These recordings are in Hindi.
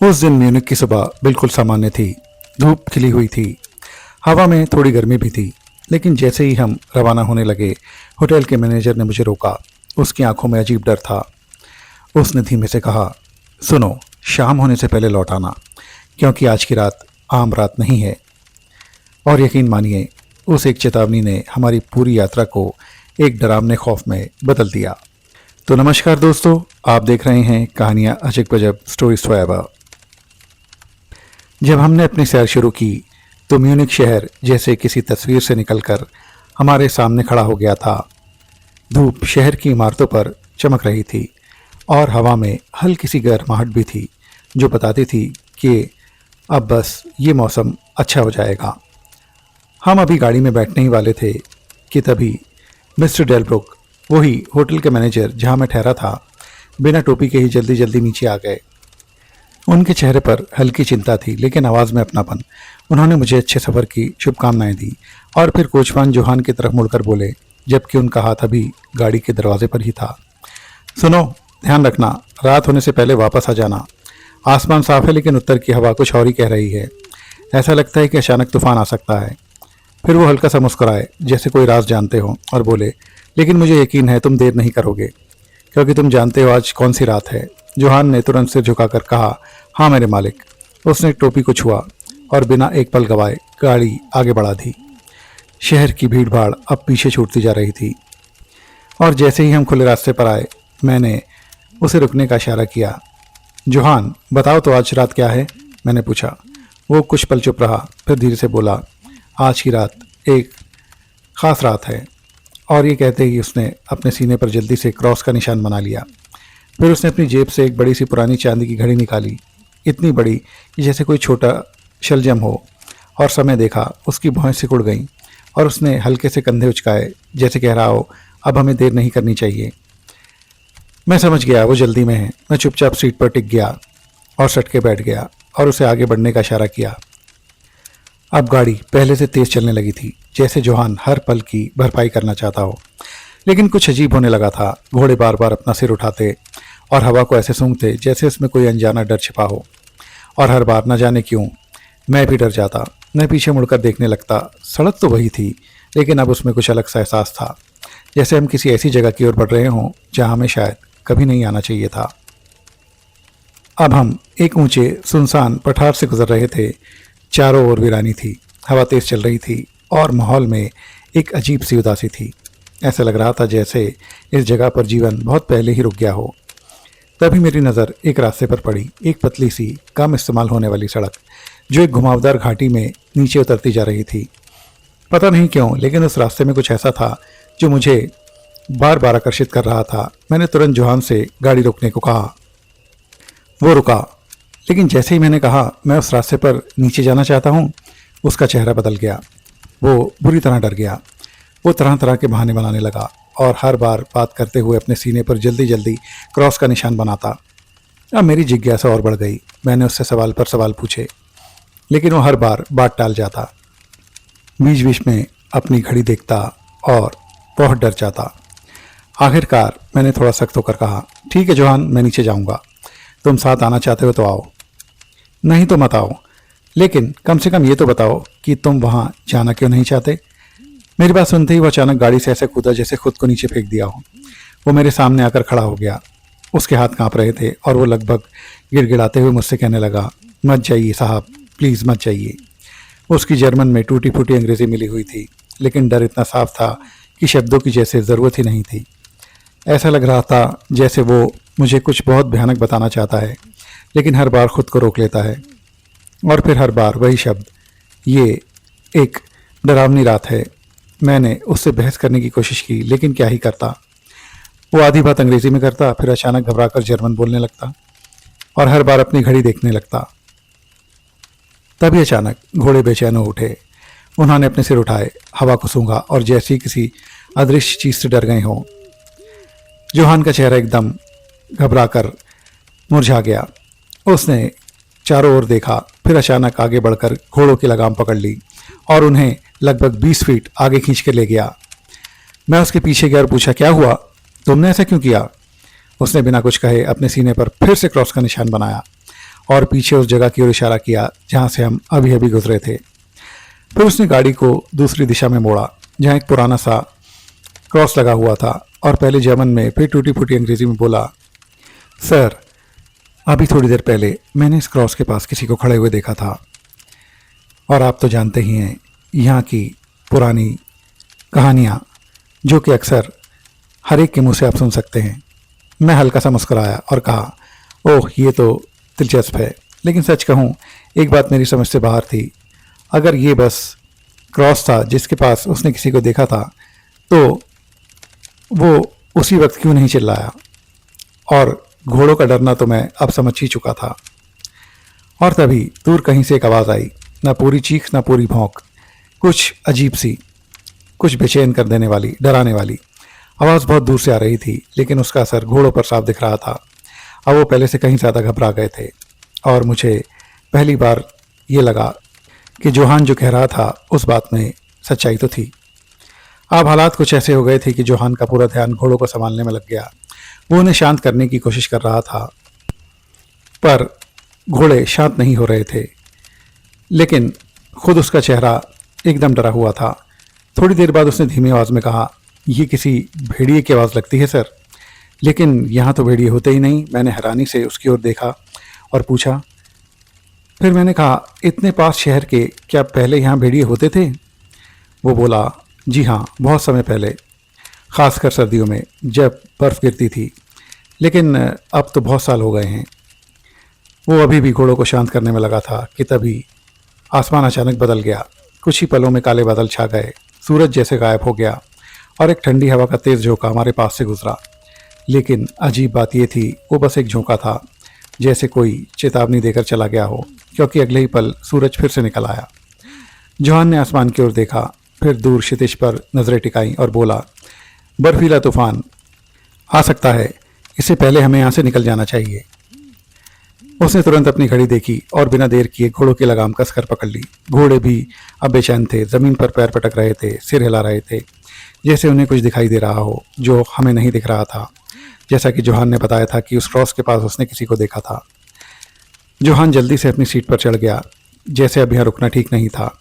उस दिन म्यूनिख की सुबह बिल्कुल सामान्य थी। धूप खिली हुई थी, हवा में थोड़ी गर्मी भी थी। लेकिन जैसे ही हम रवाना होने लगे, होटल के मैनेजर ने मुझे रोका। उसकी आंखों में अजीब डर था। उसने धीमे से कहा, सुनो, शाम होने से पहले लौट आना, क्योंकि आज की रात आम रात नहीं है। और यकीन मानिए, उस एक चेतावनी ने हमारी पूरी यात्रा को एक डरावने खौफ में बदल दिया। तो नमस्कार दोस्तों, आप देख रहे हैं कहानियाँ अजब गजब स्टोरीज फॉरएवर। जब हमने अपनी सैर शुरू की तो म्यूनिख शहर जैसे किसी तस्वीर से निकलकर हमारे सामने खड़ा हो गया था। धूप शहर की इमारतों पर चमक रही थी और हवा में हल्की सी गर्माहट भी थी, जो बताती थी कि अब बस ये मौसम अच्छा हो जाएगा। हम अभी गाड़ी में बैठने ही वाले थे कि तभी मिस्टर डेलब्रुक, वही होटल के मैनेजर जहां मैं ठहरा था, बिना टोपी के ही जल्दी जल्दी नीचे आ गए। उनके चेहरे पर हल्की चिंता थी, लेकिन आवाज़ में अपनापन। उन्होंने मुझे अच्छे सफ़र की शुभकामनाएं दी और फिर कोचवान जोहान की तरफ मुड़कर बोले, जबकि उनका हाथ अभी गाड़ी के दरवाजे पर ही था। सुनो, ध्यान रखना, रात होने से पहले वापस आ जाना। आसमान साफ है, लेकिन उत्तर की हवा कुछ और ही कह रही है। ऐसा लगता है कि अचानक तूफान आ सकता है। फिर वो हल्का सा मुस्कुराए, जैसे कोई राज जानते हो, और बोले, लेकिन मुझे यकीन है तुम देर नहीं करोगे, क्योंकि तुम जानते हो आज कौन सी रात है। जोहान ने तुरंत सिर झुकाकर कहा, हाँ मेरे मालिक। उसने टोपी को छुआ और बिना एक पल गवाए गाड़ी आगे बढ़ा दी। शहर की भीड़ भाड़ अब पीछे छूटती जा रही थी और जैसे ही हम खुले रास्ते पर आए, मैंने उसे रुकने का इशारा किया। जोहान, बताओ तो आज रात क्या है? मैंने पूछा। वो कुछ पल चुप रहा, फिर धीरे से बोला, आज की रात एक ख़ास रात है। और ये कहते ही उसने अपने सीने पर जल्दी से क्रॉस का निशान बना लिया। फिर उसने अपनी जेब से एक बड़ी सी पुरानी चांदी की घड़ी निकाली, इतनी बड़ी कि जैसे कोई छोटा शलजम हो, और समय देखा, उसकी भौहें सिकुड़ गईं और उसने हल्के से कंधे उचकाए, जैसे कह रहा हो, अब हमें देर नहीं करनी चाहिए। मैं समझ गया वो जल्दी में है। मैं चुपचाप सीट पर टिक गया और सट के बैठ गया और उसे आगे बढ़ने का इशारा किया। अब गाड़ी पहले से तेज चलने लगी थी, जैसे जोहान हर पल की भरपाई करना चाहता हो। लेकिन कुछ अजीब होने लगा था। घोड़े बार बार अपना सिर उठाते और हवा को ऐसे सूंघते जैसे उसमें कोई अनजाना डर छिपा हो। और हर बार न जाने क्यों मैं भी डर जाता। मैं पीछे मुड़कर देखने लगता। सड़क तो वही थी, लेकिन अब उसमें कुछ अलग सा एहसास था, जैसे हम किसी ऐसी जगह की ओर बढ़ रहे हों जहां हमें शायद कभी नहीं आना चाहिए था। अब हम एक ऊंचे सुनसान पठार से गुजर रहे थे। चारों ओर वीरानी थी, हवा तेज चल रही थी और माहौल में एक अजीब सी उदासी थी। ऐसा लग रहा था जैसे इस जगह पर जीवन बहुत पहले ही रुक गया हो। तभी मेरी नज़र एक रास्ते पर पड़ी, एक पतली सी कम इस्तेमाल होने वाली सड़क, जो एक घुमावदार घाटी में नीचे उतरती जा रही थी। पता नहीं क्यों, लेकिन उस रास्ते में कुछ ऐसा था जो मुझे बार बार आकर्षित कर रहा था। मैंने तुरंत जोहान से गाड़ी रोकने को कहा। वो रुका, लेकिन जैसे ही मैंने कहा मैं उस रास्ते पर नीचे जाना चाहता हूँ, उसका चेहरा बदल गया। वो बुरी तरह डर गया। वो तरह तरह के बहाने बनाने लगा और हर बार बात करते हुए अपने सीने पर जल्दी जल्दी क्रॉस का निशान बनाता। अब मेरी जिज्ञासा और बढ़ गई। मैंने उससे सवाल पर सवाल पूछे, लेकिन वो हर बार बात टाल जाता। बीच बीच में अपनी घड़ी देखता और बहुत डर जाता। आखिरकार मैंने थोड़ा सख्त होकर कहा, ठीक है जोहान, मैं नीचे जाऊंगा। तुम साथ आना चाहते हो तो आओ, नहीं तो मत आओ। लेकिन कम से कम ये तो बताओ कि तुम वहाँ जाना क्यों नहीं चाहते। मेरी बात सुनते ही वो अचानक गाड़ी से ऐसे कूदा जैसे खुद को नीचे फेंक दिया हो। वो मेरे सामने आकर खड़ा हो गया। उसके हाथ कांप रहे थे और वो लगभग गिड़गिड़ाते हुए मुझसे कहने लगा, मत जाइए साहब, प्लीज़ मत जाइए। उसकी जर्मन में टूटी फूटी अंग्रेजी मिली हुई थी, लेकिन डर इतना साफ था कि शब्दों की जैसे ज़रूरत ही नहीं थी। ऐसा लग रहा था जैसे वो मुझे कुछ बहुत भयानक बताना चाहता है, लेकिन हर बार खुद को रोक लेता है। और फिर हर बार वही शब्द, ये एक डरावनी रात है। मैंने उससे बहस करने की कोशिश की, लेकिन क्या ही करता। वो आधी बात अंग्रेजी में करता, फिर अचानक घबराकर जर्मन बोलने लगता और हर बार अपनी घड़ी देखने लगता। तभी अचानक घोड़े बेचैन हो उठे। उन्होंने अपने सिर उठाए, हवा को सूंघा और जैसे किसी अदृश्य चीज से डर गए हों। जोहान का चेहरा एकदम घबराकर मुरझा गया। उसने चारों ओर देखा, फिर अचानक आगे बढ़कर घोड़ों की लगाम पकड़ ली और उन्हें लगभग 20 फीट आगे खींच के ले गया। मैं उसके पीछे गया और पूछा, क्या हुआ, तुमने ऐसा क्यों किया? उसने बिना कुछ कहे अपने सीने पर फिर से क्रॉस का निशान बनाया और पीछे उस जगह की ओर इशारा किया जहाँ से हम अभी अभी गुजरे थे। फिर उसने गाड़ी को दूसरी दिशा में मोड़ा जहाँ एक पुराना सा क्रॉस लगा हुआ था और पहले जर्मन में फिर टूटी फूटी अंग्रेजी में बोला, सर, अभी थोड़ी देर पहले मैंने इस क्रॉस के पास किसी को खड़े हुए देखा था और आप तो जानते ही हैं यहाँ की पुरानी कहानियाँ जो कि अक्सर हर एक के मुंह से आप सुन सकते हैं। मैं हल्का सा मुस्कुराया और कहा, ओह, ये तो दिलचस्प है, लेकिन सच कहूँ एक बात मेरी समझ से बाहर थी। अगर ये बस क्रॉस था जिसके पास उसने किसी को देखा था तो वो उसी वक्त क्यों नहीं चिल्लाया। और घोड़ों का डरना तो मैं अब समझ ही चुका था। और तभी दूर कहीं से एक आवाज़ आई, ना पूरी चीख ना पूरी भौंक, कुछ अजीब सी, कुछ बेचैन कर देने वाली, डराने वाली। आवाज़ बहुत दूर से आ रही थी लेकिन उसका असर घोड़ों पर साफ दिख रहा था। अब वो पहले से कहीं ज़्यादा घबरा गए थे और मुझे पहली बार ये लगा कि जोहान जो कह रहा था उस बात में सच्चाई तो थी। अब हालात कुछ ऐसे हो गए थे कि जोहान का पूरा ध्यान घोड़ों को संभालने में लग गया। वो उन्हें शांत करने की कोशिश कर रहा था पर घोड़े शांत नहीं हो रहे थे, लेकिन खुद उसका चेहरा एकदम डरा हुआ था। थोड़ी देर बाद उसने धीमी आवाज़ में कहा, ये किसी भेड़िए की आवाज़ लगती है सर, लेकिन यहाँ तो भेड़िए होते ही नहीं। मैंने हैरानी से उसकी ओर देखा और पूछा। फिर मैंने कहा, इतने पास शहर के क्या पहले यहाँ भेड़िए होते थे? वो बोला, जी हाँ, बहुत समय पहले, ख़ासकर सर्दियों में जब बर्फ़ गिरती थी, लेकिन अब तो बहुत साल हो गए हैं। वो अभी भी घोड़ों को शांत करने में लगा था कि तभी आसमान अचानक बदल गया। कुछ ही पलों में काले बादल छा गए, सूरज जैसे गायब हो गया और एक ठंडी हवा का तेज़ झोंका हमारे पास से गुजरा। लेकिन अजीब बात यह थी, वो बस एक झोंका था, जैसे कोई चेतावनी देकर चला गया हो, क्योंकि अगले ही पल सूरज फिर से निकल आया। जोहान ने आसमान की ओर देखा, फिर दूर क्षितिज पर नजरें टिकाई और बोला, बर्फीला तूफान आ सकता है, इससे पहले हमें यहाँ से निकल जाना चाहिए। उसने तुरंत अपनी घड़ी देखी और बिना देर किए घोड़ों की लगाम कसकर पकड़ ली। घोड़े भी अब बेचैन थे, जमीन पर पैर पटक रहे थे, सिर हिला रहे थे, जैसे उन्हें कुछ दिखाई दे रहा हो जो हमें नहीं दिख रहा था। जैसा कि जोहान ने बताया था कि उस क्रॉस के पास उसने किसी को देखा था। जोहान जल्दी से अपनी सीट पर चढ़ गया, जैसे अब यहाँ रुकना ठीक नहीं था,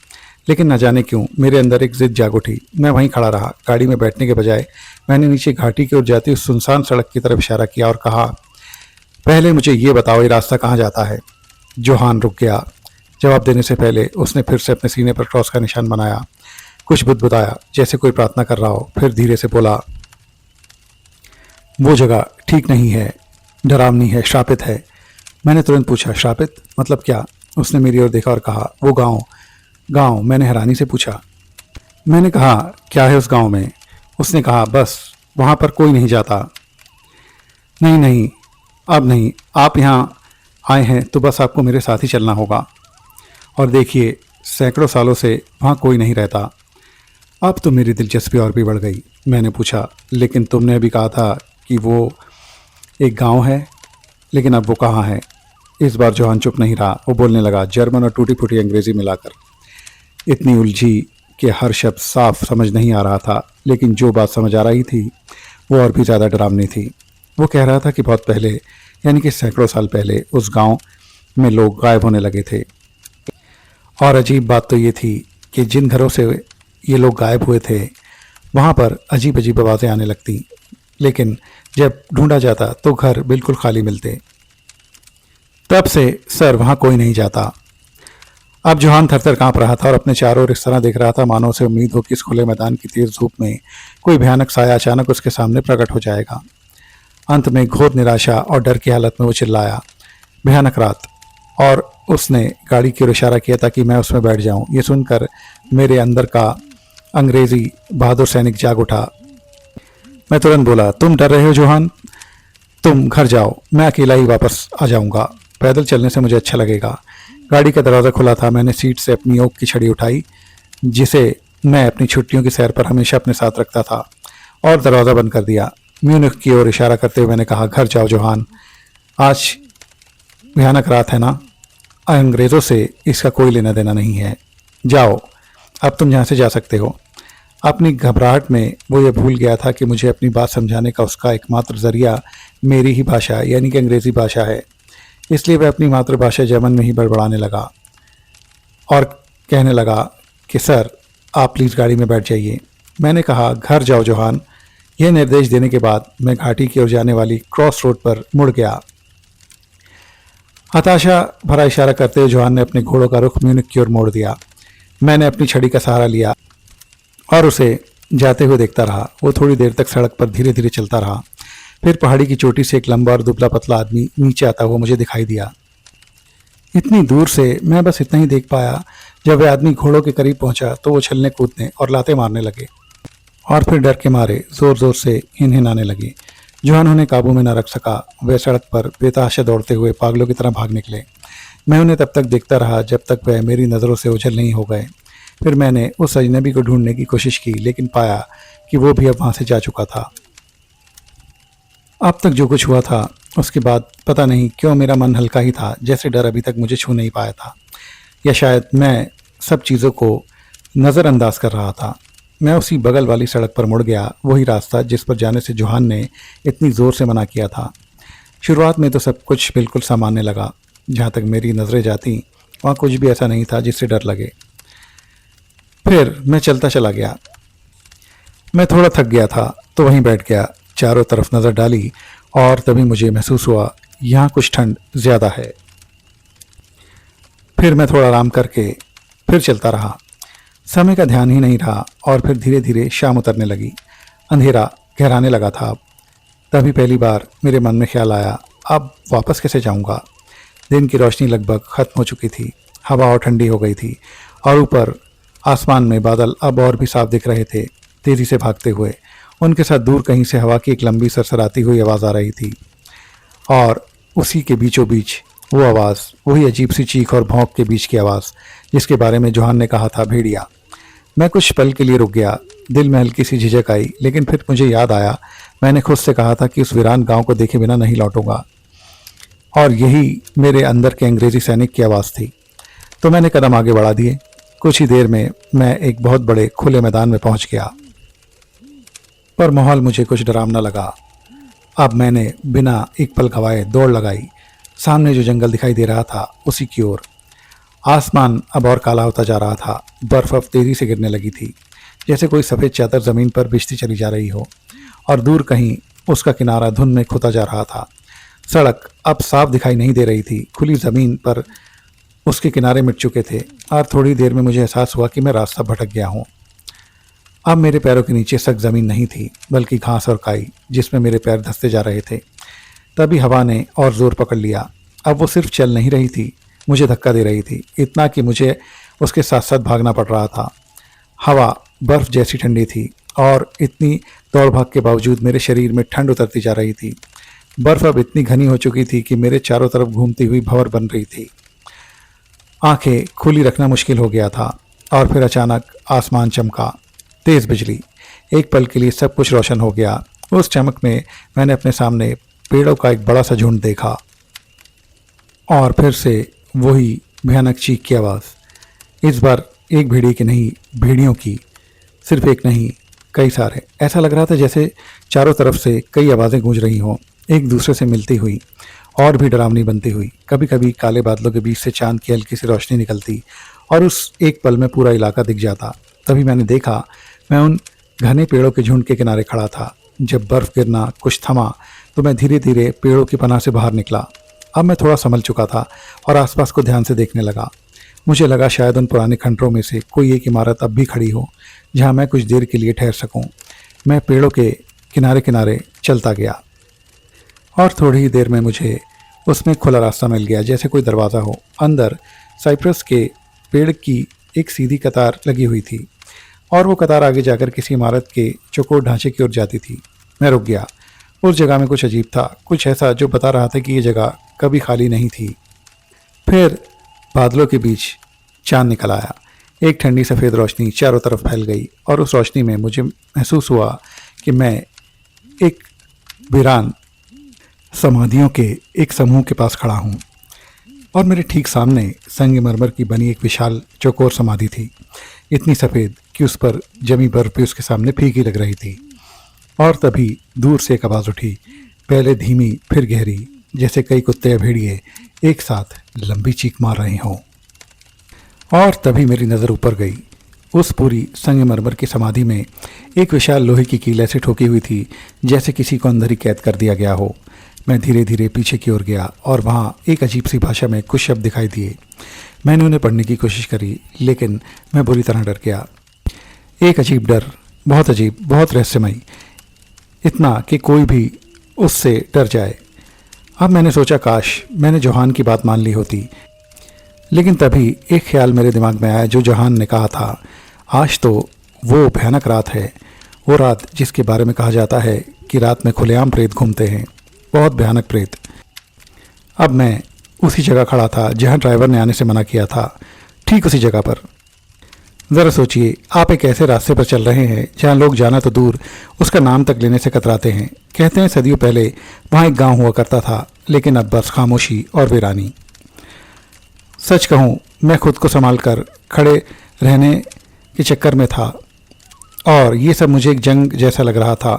लेकिन न जाने क्यों मेरे अंदर एक जिद जाग उठी। मैं वहीं खड़ा रहा। गाड़ी में बैठने के बजाय मैंने नीचे घाटी की ओर जाती उस सुनसान सड़क की तरफ इशारा किया और कहा, पहले मुझे ये बताओ, ये रास्ता कहाँ जाता है? जोहान रुक गया। जवाब देने से पहले उसने फिर से अपने सीने पर क्रॉस का निशान बनाया, कुछ बुदबुदाया जैसे कोई प्रार्थना कर रहा हो, फिर धीरे से बोला, वो जगह ठीक नहीं है, डरावनी है, श्रापित है। मैंने तुरंत पूछा, श्रापित मतलब क्या? उसने मेरी ओर देखा और कहा, वो गांव। मैंने हैरानी से पूछा। मैंने कहा, क्या है उस गांव में? उसने कहा, बस वहाँ पर कोई नहीं जाता। नहीं, अब नहीं, आप यहाँ आए हैं तो बस आपको मेरे साथ ही चलना होगा। और देखिए, सैकड़ों सालों से वहाँ कोई नहीं रहता। अब तो मेरी दिलचस्पी और भी बढ़ गई। मैंने पूछा, लेकिन तुमने अभी कहा था कि वो एक गांव है, लेकिन अब वो कहाँ है? इस बार जोहान चुप नहीं रहा। वो बोलने लगा, जर्मन और टूटी फूटी अंग्रेजी मिलाकर, इतनी उलझी कि हर शब्द साफ समझ नहीं आ रहा था, लेकिन जो बात समझ आ रही थी वो और भी ज़्यादा डरावनी थी। वो कह रहा था कि बहुत पहले, यानी कि सैकड़ों साल पहले, उस गांव में लोग गायब होने लगे थे। और अजीब बात तो ये थी कि जिन घरों से ये लोग गायब हुए थे वहाँ पर अजीब अजीब आवाज़ें आने लगती, लेकिन जब ढूंढा जाता तो घर बिल्कुल खाली मिलते। तब से सर वहाँ कोई नहीं जाता। अब जोहान थर-थर काँप रहा था और अपने चारों ओर इस तरह देख रहा था मानो उसे उम्मीद हो कि इस खुले मैदान की तेज धूप में कोई भयानक साया अचानक उसके सामने प्रकट हो जाएगा। अंत में घोर निराशा और डर की हालत में वो चिल्लाया, भयानक रात! और उसने गाड़ी की ओर इशारा किया ताकि मैं उसमें बैठ जाऊं। ये सुनकर मेरे अंदर का अंग्रेजी बहादुर सैनिक जाग उठा। मैं तुरंत बोला, तुम डर रहे हो जोहान? तुम घर जाओ, मैं अकेला ही वापस आ जाऊंगा। पैदल चलने से मुझे अच्छा लगेगा। गाड़ी का दरवाज़ा खुला था। मैंने सीट से अपनी ओक की छड़ी उठाई, जिसे मैं अपनी छुट्टियों की सैर पर हमेशा अपने साथ रखता था, और दरवाज़ा बंद कर दिया। म्यूनिख की ओर इशारा करते हुए मैंने कहा, घर जाओ जोहान, आज भयानक रात है ना, अंग्रेज़ों से इसका कोई लेना देना नहीं है। जाओ, अब तुम यहाँ से जा सकते हो। अपनी घबराहट में वो ये भूल गया था कि मुझे अपनी बात समझाने का उसका एकमात्र जरिया मेरी ही भाषा यानी कि अंग्रेज़ी भाषा है। इसलिए वह अपनी मातृभाषा जर्मन में ही बड़बड़ाने लगा और कहने लगा कि सर, आप प्लीज़ गाड़ी में बैठ जाइए। मैंने कहा, घर जाओ जोहान। यह निर्देश देने के बाद मैं घाटी की ओर जाने वाली क्रॉस रोड पर मुड़ गया। हताशा भरा इशारा करते हुए जोहान ने अपने घोड़ों का रुख म्यूनिख की ओर मोड़ दिया। मैंने अपनी छड़ी का सहारा लिया और उसे जाते हुए देखता रहा। वो थोड़ी देर तक सड़क पर धीरे धीरे चलता रहा। फिर पहाड़ी की चोटी से एक लंबा और दुबला पतला आदमी नीचे आता हुआ मुझे दिखाई दिया। इतनी दूर से मैं बस इतना ही देख पाया। जब वह आदमी घोड़ों के करीब पहुंचा तो वो उछलने कूदने और लाते मारने लगे और फिर डर के मारे जोर जोर से हिनहिनाने लगे। जोहान उन्हें काबू में न रख सका। वे सड़क पर बेतहाशा दौड़ते हुए पागलों की तरह भाग निकले। मैं उन्हें तब तक देखता रहा जब तक वह मेरी नज़रों से ओझल नहीं हो गए। फिर मैंने उस अजनबी को ढूंढने की कोशिश की, लेकिन पाया कि वो भी अब वहां से जा चुका था। अब तक जो कुछ हुआ था उसके बाद पता नहीं क्यों मेरा मन हल्का ही था, जैसे डर अभी तक मुझे छू नहीं पाया था, या शायद मैं सब चीज़ों को नज़रअंदाज कर रहा था। मैं उसी बगल वाली सड़क पर मुड़ गया, वही रास्ता जिस पर जाने से जोहान ने इतनी ज़ोर से मना किया था। शुरुआत में तो सब कुछ बिल्कुल सामान्य लगा। जहाँ तक मेरी नज़रें जाती वहाँ कुछ भी ऐसा नहीं था जिससे डर लगे। फिर मैं चलता चला गया। मैं थोड़ा थक गया था तो वहीं बैठ गया, चारों तरफ नज़र डाली और तभी मुझे महसूस हुआ यहाँ कुछ ठंड ज़्यादा है। फिर मैं थोड़ा आराम करके फिर चलता रहा। समय का ध्यान ही नहीं रहा और फिर धीरे धीरे शाम उतरने लगी। अंधेरा गहराने लगा था। अब तभी पहली बार मेरे मन में ख्याल आया, अब वापस कैसे जाऊंगा। दिन की रोशनी लगभग खत्म हो चुकी थी। हवा और ठंडी हो गई थी और ऊपर आसमान में बादल अब और भी साफ दिख रहे थे, तेजी से भागते हुए। उनके साथ दूर कहीं से हवा की एक लंबी सरसराती हुई आवाज़ आ रही थी और उसी के बीचों बीच वो आवाज़, वही अजीब सी चीख और भौंक के बीच की आवाज़ जिसके बारे में जोहान ने कहा था, भेड़िया। मैं कुछ पल के लिए रुक गया। दिल में हल्की सी झिझक आई, लेकिन फिर मुझे याद आया मैंने खुद से कहा था कि उस वीरान गांव को देखे बिना नहीं लौटूंगा, और यही मेरे अंदर के अंग्रेजी सैनिक की आवाज़ थी। तो मैंने कदम आगे बढ़ा दिए। कुछ ही देर में मैं एक बहुत बड़े खुले मैदान में पहुंच गया, पर माहौल मुझे कुछ डरावना लगा। अब मैंने बिना एक पल गवाए दौड़ लगाई। सामने जो जंगल दिखाई दे रहा था उसी की ओर। आसमान अब और काला होता जा रहा था। बर्फ अब तेजी से गिरने लगी थी, जैसे कोई सफ़ेद चादर ज़मीन पर बिछती चली जा रही हो, और दूर कहीं उसका किनारा धुंध में खोता जा रहा था। सड़क अब साफ दिखाई नहीं दे रही थी। खुली ज़मीन पर उसके किनारे मिट चुके थे और थोड़ी देर में मुझे एहसास हुआ कि मैं रास्ता भटक गया हूँ। अब मेरे पैरों के नीचे सख्त ज़मीन नहीं थी, बल्कि घास और काई जिसमें मेरे पैर धंसते जा रहे थे। तभी हवा ने और ज़ोर पकड़ लिया। अब वो सिर्फ चल नहीं रही थी, मुझे धक्का दे रही थी, इतना कि मुझे उसके साथ साथ भागना पड़ रहा था। हवा बर्फ़ जैसी ठंडी थी और इतनी दौड़ भाग के बावजूद मेरे शरीर में ठंड उतरती जा रही थी। बर्फ़ अब इतनी घनी हो चुकी थी कि मेरे चारों तरफ घूमती हुई भंवर बन रही थी। आंखें खुली रखना मुश्किल हो गया था और फिर अचानक आसमान चमका। तेज़ बिजली। एक पल के लिए सब कुछ रोशन हो गया। उस चमक में मैंने अपने सामने पेड़ों का एक बड़ा सा झुंड देखा और फिर से वही भयानक चीख की आवाज़। इस बार एक भेड़िए की नहीं, भेड़ियों की। सिर्फ एक नहीं, कई सारे। ऐसा लग रहा था जैसे चारों तरफ से कई आवाज़ें गूंज रही हों, एक दूसरे से मिलती हुई और भी डरावनी बनती हुई। कभी कभी काले बादलों के बीच से चांद की हल्की सी रोशनी निकलती और उस एक पल में पूरा इलाका दिख जाता। तभी मैंने देखा, मैं उन घने पेड़ों के झुंड के किनारे खड़ा था। जब बर्फ़ गिरना कुछ थमा तो मैं धीरे धीरे पेड़ों की पनाह से बाहर निकला। अब मैं थोड़ा संभल चुका था और आसपास को ध्यान से देखने लगा। मुझे लगा शायद उन पुराने खंडरों में से कोई एक इमारत अब भी खड़ी हो जहाँ मैं कुछ देर के लिए ठहर सकूँ। मैं पेड़ों के किनारे किनारे चलता गया और थोड़ी ही देर में मुझे उसमें खुला रास्ता मिल गया, जैसे कोई दरवाज़ा हो। अंदर साइप्रस के पेड़ की एक सीधी कतार लगी हुई थी और वो कतार आगे जाकर किसी इमारत के चौकोर ढांचे की ओर जाती थी। मैं रुक गया। उस जगह में कुछ अजीब था, कुछ ऐसा जो बता रहा था कि ये जगह कभी खाली नहीं थी। फिर बादलों के बीच चांद निकल आया। एक ठंडी सफ़ेद रोशनी चारों तरफ फैल गई और उस रोशनी में मुझे महसूस हुआ कि मैं एक वीरान समाधियों के एक समूह के पास खड़ा हूँ और मेरे ठीक सामने संगमरमर की बनी एक विशाल चौकोर समाधि थी, इतनी सफ़ेद कि उस पर जमी बर्फ भी उसके सामने फीकी लग रही थी। और तभी दूर से एक आवाज़ उठी, पहले धीमी फिर गहरी, जैसे कई कुत्ते या भेड़िए एक साथ लंबी चीख मार रहे हों। और तभी मेरी नज़र ऊपर गई। उस पूरी संगमरमर की समाधि में एक विशाल लोहे की कील ऐसे ठोकी हुई थी जैसे किसी को अंदर ही कैद कर दिया गया हो। मैं धीरे धीरे पीछे की ओर गया और वहाँ एक अजीब सी भाषा में कुछ शब्द दिखाई दिए। मैंने उन्हें पढ़ने की कोशिश करी, लेकिन मैं बुरी तरह डर गया। एक अजीब डर, बहुत अजीब, बहुत रहस्यमयी, इतना कि कोई भी उससे डर जाए। अब मैंने सोचा काश मैंने जोहान की बात मान ली होती। लेकिन तभी एक ख्याल मेरे दिमाग में आया जो जोहान ने कहा था, आज तो वो भयानक रात है, वो रात जिसके बारे में कहा जाता है कि रात में खुलेआम प्रेत घूमते हैं, बहुत भयानक प्रेत। अब मैं उसी जगह खड़ा था जहां ड्राइवर ने आने से मना किया था, ठीक उसी जगह पर। ज़रा सोचिए, आप एक ऐसे रास्ते पर चल रहे हैं जहां लोग जाना तो दूर उसका नाम तक लेने से कतराते हैं। कहते हैं सदियों पहले वहां एक गांव हुआ करता था, लेकिन अब बस खामोशी और वीरानी। सच कहूँ, मैं खुद को संभाल कर खड़े रहने के चक्कर में था और ये सब मुझे एक जंग जैसा लग रहा था।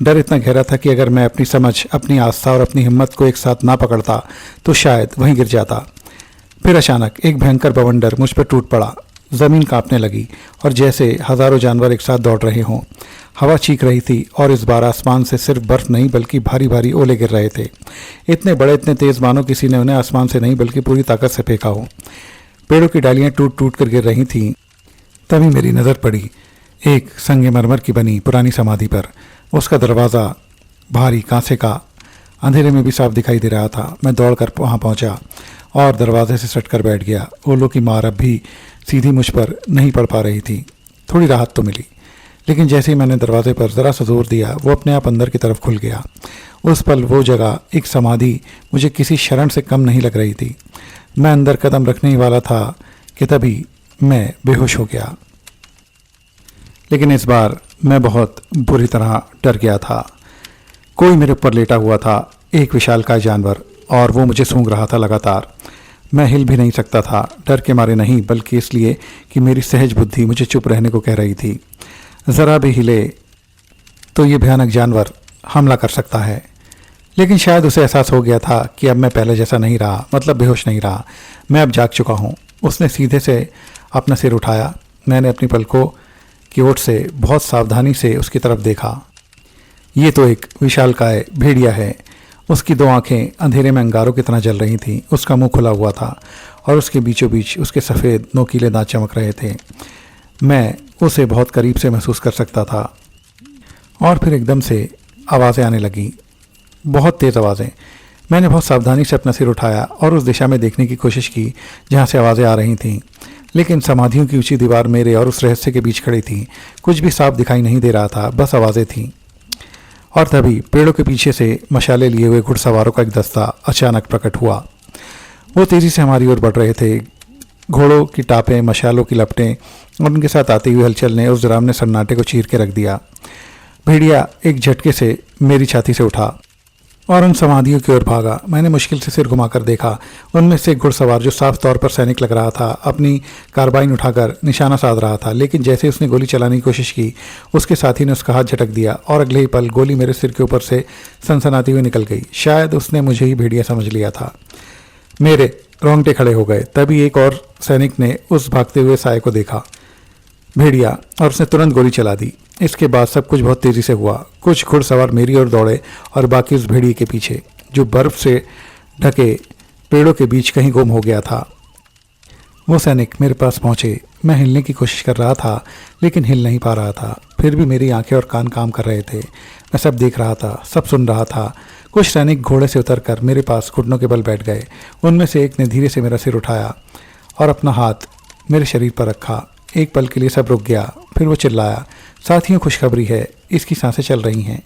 डर इतना गहरा था कि अगर मैं अपनी समझ, अपनी आस्था और अपनी हिम्मत को एक साथ ना पकड़ता तो शायद वहीं गिर जाता। फिर अचानक एक भयंकर बवंडर मुझ पर टूट पड़ा। ज़मीन कांपने लगी और जैसे हज़ारों जानवर एक साथ दौड़ रहे हों। हवा चीख रही थी और इस बार आसमान से सिर्फ बर्फ़ नहीं बल्कि भारी भारी ओले गिर रहे थे। इतने बड़े, इतने तेज़, मानो किसी ने उन्हें आसमान से नहीं बल्कि पूरी ताकत से फेंका हो। पेड़ों की डालियाँ टूट टूट कर गिर रही थीं। तभी मेरी नज़र पड़ी एक संगमरमर की बनी पुरानी समाधि पर। उसका दरवाज़ा भारी कांसे का अंधेरे में भी साफ दिखाई दे रहा था। मैं दौड़कर वहाँ पहुँचा और दरवाजे से सट कर बैठ गया। ओलों की मार अब भी सीधी मुझ पर नहीं पड़ पा रही थी। थोड़ी राहत तो मिली, लेकिन जैसे ही मैंने दरवाजे पर ज़रा सा जोर दिया, वो अपने आप अंदर की तरफ खुल गया। उस पल वो जगह, एक समाधि, मुझे किसी शरण से कम नहीं लग रही थी। मैं अंदर कदम रखने ही वाला था कि तभी मैं बेहोश हो गया। लेकिन इस बार मैं बहुत बुरी तरह डर गया था। कोई मेरे ऊपर लेटा हुआ था, एक विशालकाय जानवर, और वो मुझे सूंघ रहा था लगातार। मैं हिल भी नहीं सकता था, डर के मारे नहीं बल्कि इसलिए कि मेरी सहज बुद्धि मुझे चुप रहने को कह रही थी। ज़रा भी हिले तो ये भयानक जानवर हमला कर सकता है। लेकिन शायद उसे एहसास हो गया था कि अब मैं पहले जैसा नहीं रहा, मतलब बेहोश नहीं रहा। मैं अब जाग चुका हूँ। उसने सीधे से अपना सिर उठाया। मैंने अपनी पलकों की ओर से बहुत सावधानी से उसकी तरफ देखा। ये तो एक विशालकाय भेड़िया है। उसकी दो आंखें अंधेरे में अंगारों की तरह जल रही थीं। उसका मुंह खुला हुआ था और उसके बीचों बीच उसके सफ़ेद नोकीले दांत चमक रहे थे। मैं उसे बहुत करीब से महसूस कर सकता था। और फिर एकदम से आवाज़ें आने लगीं, बहुत तेज़ आवाज़ें। मैंने बहुत सावधानी से अपना सिर उठाया और उस दिशा में देखने की कोशिश की जहाँ से आवाज़ें आ रही थीं। लेकिन समाधियों की ऊंची दीवार मेरे और उस रहस्य के बीच खड़ी थी। कुछ भी साफ दिखाई नहीं दे रहा था, बस आवाज़ें थीं। और तभी पेड़ों के पीछे से मशाले लिए हुए घुड़सवारों का एक दस्ता अचानक प्रकट हुआ। वो तेज़ी से हमारी ओर बढ़ रहे थे। घोड़ों की टापें, मशालों की लपटें और उनके साथ आती हुई हलचल ने उस डरावने सन्नाटे को चीर के रख दिया। भेड़िया एक झटके से मेरी छाती से उठा और उन समाधियों की ओर भागा। मैंने मुश्किल से सिर घुमाकर देखा। उनमें से एक घुड़सवार, जो साफ तौर पर सैनिक लग रहा था, अपनी कार्बाइन उठाकर निशाना साध रहा था। लेकिन जैसे उसने गोली चलाने की कोशिश की, उसके साथी ने उसका हाथ झटक दिया और अगले ही पल गोली मेरे सिर के ऊपर से सनसनाती हुई निकल गई। शायद उसने मुझे ही भेड़िया समझ लिया था। मेरे रोंगटे खड़े हो गए। तभी एक और सैनिक ने उस भागते हुए साये को देखा, भेड़िया, और उसने तुरंत गोली चला दी। इसके बाद सब कुछ बहुत तेज़ी से हुआ। कुछ घुड़सवार मेरी ओर दौड़े और बाकी उस भेड़िए के पीछे, जो बर्फ़ से ढके पेड़ों के बीच कहीं गुम हो गया था। वो सैनिक मेरे पास पहुंचे। मैं हिलने की कोशिश कर रहा था, लेकिन हिल नहीं पा रहा था। फिर भी मेरी आंखें और कान काम कर रहे थे। मैं सब देख रहा था, सब सुन रहा था। कुछ सैनिक घोड़े से उतरकर मेरे पास घुटनों के बल बैठ गए। उनमें से एक ने धीरे से मेरा सिर उठाया और अपना हाथ मेरे शरीर पर रखा। एक पल के लिए सब रुक गया। फिर वो चिल्लाया, साथियों, खुशखबरी है, इसकी सांसें चल रही हैं।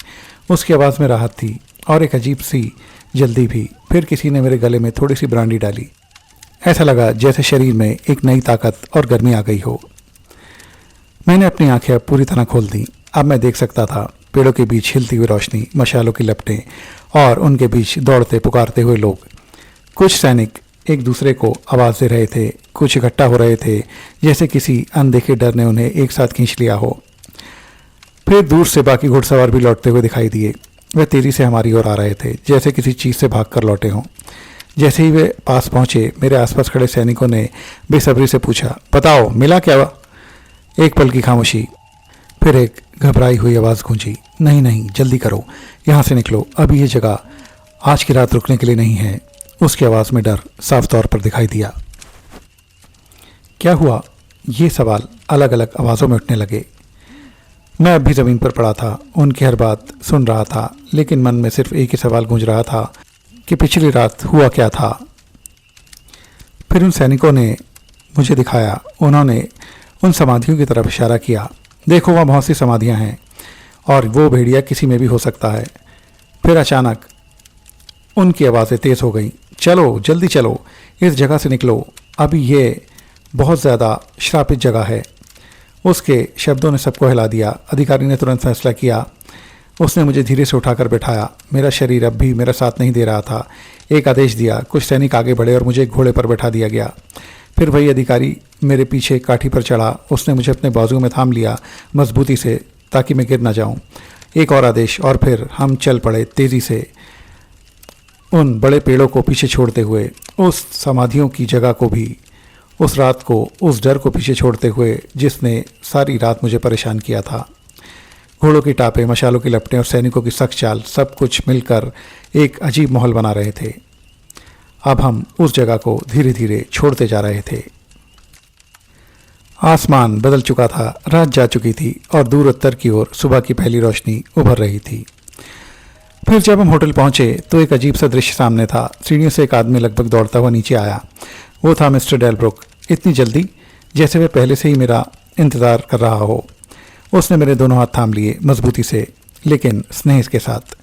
उसकी आवाज़ में राहत थी और एक अजीब सी जल्दी भी। फिर किसी ने मेरे गले में थोड़ी सी ब्रांडी डाली। ऐसा लगा जैसे शरीर में एक नई ताकत और गर्मी आ गई हो। मैंने अपनी आंखें अब पूरी तरह खोल दी। अब मैं देख सकता था पेड़ों के बीच हिलती हुई रोशनी, मशालों की लपटें और उनके बीच दौड़ते पुकारते हुए लोग। कुछ सैनिक एक दूसरे को आवाज़ दे रहे थे, कुछ इकट्ठा हो रहे थे जैसे किसी अनदेखे डर ने उन्हें एक साथ खींच लिया हो। फिर दूर से बाकी घुड़सवार भी लौटते हुए दिखाई दिए। वे तेज़ी से हमारी ओर आ रहे थे, जैसे किसी चीज़ से भागकर लौटे हों। जैसे ही वे पास पहुंचे, मेरे आसपास खड़े सैनिकों ने बेसब्री से पूछा, बताओ मिला क्या? एक पल की खामोशी, फिर एक घबराई हुई आवाज़ गूंजी, नहीं नहीं, जल्दी करो, यहाँ से निकलो, अभी ये जगह आज की रात रुकने के लिए नहीं है। उसकी आवाज़ में डर साफ तौर पर दिखाई दिया। क्या हुआ? ये सवाल अलग अलग आवाज़ों में उठने लगे। मैं अब भी ज़मीन पर पड़ा था, उनकी हर बात सुन रहा था, लेकिन मन में सिर्फ एक ही सवाल गूंज रहा था कि पिछली रात हुआ क्या था। फिर उन सैनिकों ने मुझे दिखाया, उन्होंने उन समाधियों की तरफ इशारा किया। देखो, वहाँ बहुत सी समाधियाँ हैं और वो भेड़िया किसी में भी हो सकता है। फिर अचानक उनकी आवाज़ें तेज़ हो गईं, चलो जल्दी चलो, इस जगह से निकलो, अभी ये बहुत ज़्यादा श्रापित जगह है। उसके शब्दों ने सबको हिला दिया। अधिकारी ने तुरंत फैसला किया। उसने मुझे धीरे से उठाकर बैठाया। मेरा शरीर अब भी मेरा साथ नहीं दे रहा था। एक आदेश दिया, कुछ सैनिक आगे बढ़े और मुझे एक घोड़े पर बैठा दिया गया। फिर वही अधिकारी मेरे पीछे काठी पर चढ़ा। उसने मुझे अपने बाजुओं में थाम लिया मजबूती से, ताकि मैं गिर न जाऊं। एक और आदेश, और फिर हम चल पड़े तेज़ी से, उन बड़े पेड़ों को पीछे छोड़ते हुए, उस समाधियों की जगह को भी, उस रात को, उस डर को पीछे छोड़ते हुए जिसने सारी रात मुझे परेशान किया था। घोड़ों की टापें, मशालों की लपटें और सैनिकों की सख्त चाल, सब कुछ मिलकर एक अजीब माहौल बना रहे थे। अब हम उस जगह को धीरे धीरे छोड़ते जा रहे थे। आसमान बदल चुका था, रात जा चुकी थी और दूर उत्तर की ओर सुबह की पहली रोशनी उभर रही थी। फिर जब हम होटल पहुंचे तो एक अजीब सा दृश्य सामने था। सीढ़ियों से एक आदमी लगभग दौड़ता हुआ नीचे आया। वो था मिस्टर डेलब्रुक। इतनी जल्दी, जैसे वह पहले से ही मेरा इंतज़ार कर रहा हो। उसने मेरे दोनों हाथ थाम लिए मजबूती से, लेकिन स्नेह के साथ,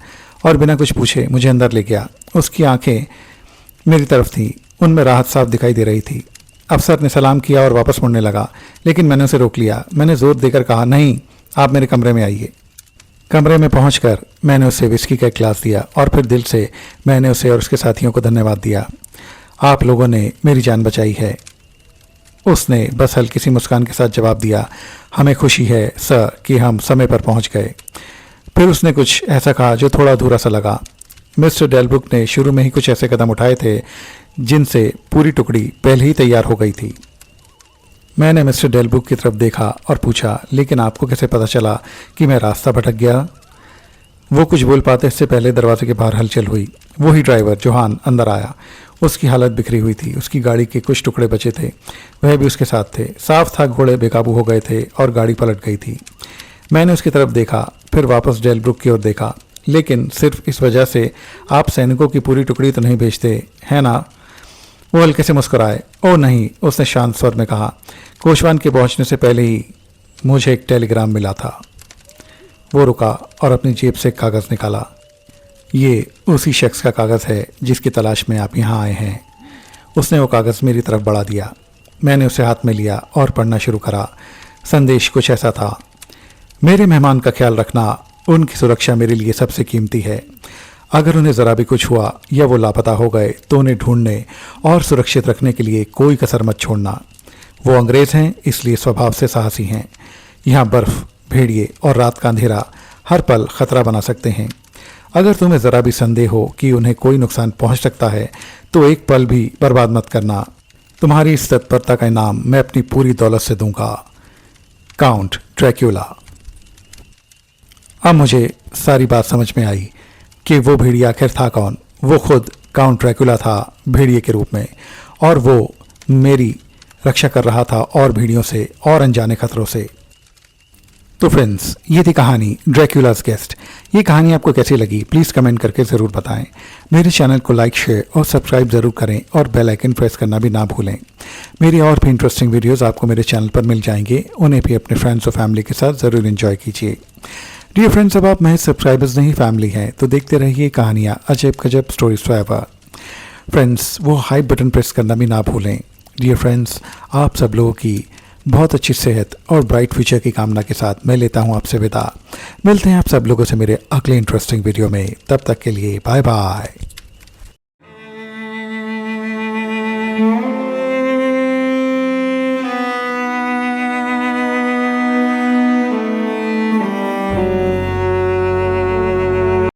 और बिना कुछ पूछे मुझे अंदर ले गया। उसकी आंखें मेरी तरफ थीं, उनमें राहत साफ दिखाई दे रही थी। अफसर ने सलाम किया और वापस मुड़ने लगा, लेकिन मैंने उसे रोक लिया। मैंने जोर देकर कहा, नहीं, आप मेरे कमरे में आइए। कमरे में पहुंचकर मैंने उसे विस्की का एक ग्लास दिया और फिर दिल से मैंने उसे और उसके साथियों को धन्यवाद दिया। आप लोगों ने मेरी जान बचाई है। उसने बस हल्की सी मुस्कान के साथ जवाब दिया, हमें खुशी है सर कि हम समय पर पहुंच गए। फिर उसने कुछ ऐसा कहा जो थोड़ा अधूरा सा लगा। मिस्टर डेलब्रुक ने शुरू में ही कुछ ऐसे कदम उठाए थे जिनसे पूरी टुकड़ी पहले ही तैयार हो गई थी। मैंने मिस्टर डेलब्रुक की तरफ देखा और पूछा, लेकिन आपको कैसे पता चला कि मैं रास्ता भटक गया? वो कुछ बोल पाते इससे पहले दरवाजे के बाहर हलचल हुई। वही ड्राइवर जोहान अंदर आया। उसकी हालत बिखरी हुई थी। उसकी गाड़ी के कुछ टुकड़े बचे थे, वह भी उसके साथ थे। साफ था घोड़े बेकाबू हो गए थे और गाड़ी पलट गई थी। मैंने उसकी तरफ देखा, फिर वापस डेलब्रुक की ओर देखा। लेकिन सिर्फ इस वजह से आप सैनिकों की पूरी टुकड़ी तो नहीं भेजते, है ना? वो हल्के से मुस्कुराए। ओह नहीं, उसने शांत स्वर में कहा, कोशवान के पहुंचने से पहले ही मुझे एक टेलीग्राम मिला था। वो रुका और अपनी जेब से एक कागज़ निकाला। ये उसी शख्स का कागज़ है जिसकी तलाश में आप यहाँ आए हैं। उसने वो कागज़ मेरी तरफ बढ़ा दिया। मैंने उसे हाथ में लिया और पढ़ना शुरू करा। संदेश कुछ ऐसा था, मेरे मेहमान का ख्याल रखना, उनकी सुरक्षा मेरे लिए सबसे कीमती है। अगर उन्हें ज़रा भी कुछ हुआ या वो लापता हो गए तो उन्हें ढूंढने और सुरक्षित रखने के लिए कोई कसर मत छोड़ना। वो अंग्रेज़ हैं, इसलिए स्वभाव से साहसी हैं। यहाँ बर्फ़, भेड़िए और रात का अंधेरा हर पल खतरा बना सकते हैं। अगर तुम्हें ज़रा भी संदेह हो कि उन्हें कोई नुकसान पहुंच सकता है तो एक पल भी बर्बाद मत करना। तुम्हारी इस तत्परता का इनाम मैं अपनी पूरी दौलत से दूंगा। काउंट ड्रैक्युला। अब मुझे सारी बात समझ में आई कि वो भेड़िया आखिर था कौन। वो खुद काउंट ड्रैक्युला था भेड़िए के रूप में, और वो मेरी रक्षा कर रहा था और भेड़ियों से और अनजाने खतरों से। तो फ्रेंड्स, ये थी कहानी ड्रैक्युला's गेस्ट। ये कहानी आपको कैसी लगी प्लीज़ कमेंट करके ज़रूर बताएं। मेरे चैनल को लाइक, शेयर और सब्सक्राइब ज़रूर करें और बेल आइकन प्रेस करना भी ना भूलें। मेरी और भी इंटरेस्टिंग वीडियोस आपको मेरे चैनल पर मिल जाएंगे, उन्हें भी अपने फ्रेंड्स और फैमिली के साथ ज़रूर एंजॉय कीजिए। डियर फ्रेंड्स, अब आप महज सब्सक्राइबर्स नहीं फैमिली हैं, तो देखते रहिए कहानियाँ अजब गजब स्टोरीज फॉरएवर। फ्रेंड्स, वो हाइप बटन प्रेस करना भी ना भूलें। डियर फ्रेंड्स, आप सब लोगों की बहुत अच्छी सेहत और ब्राइट फ्यूचर की कामना के साथ मैं लेता हूं आपसे विदा। मिलते हैं आप सब लोगों से मेरे अगले इंटरेस्टिंग वीडियो में। तब तक के लिए बाय बाय।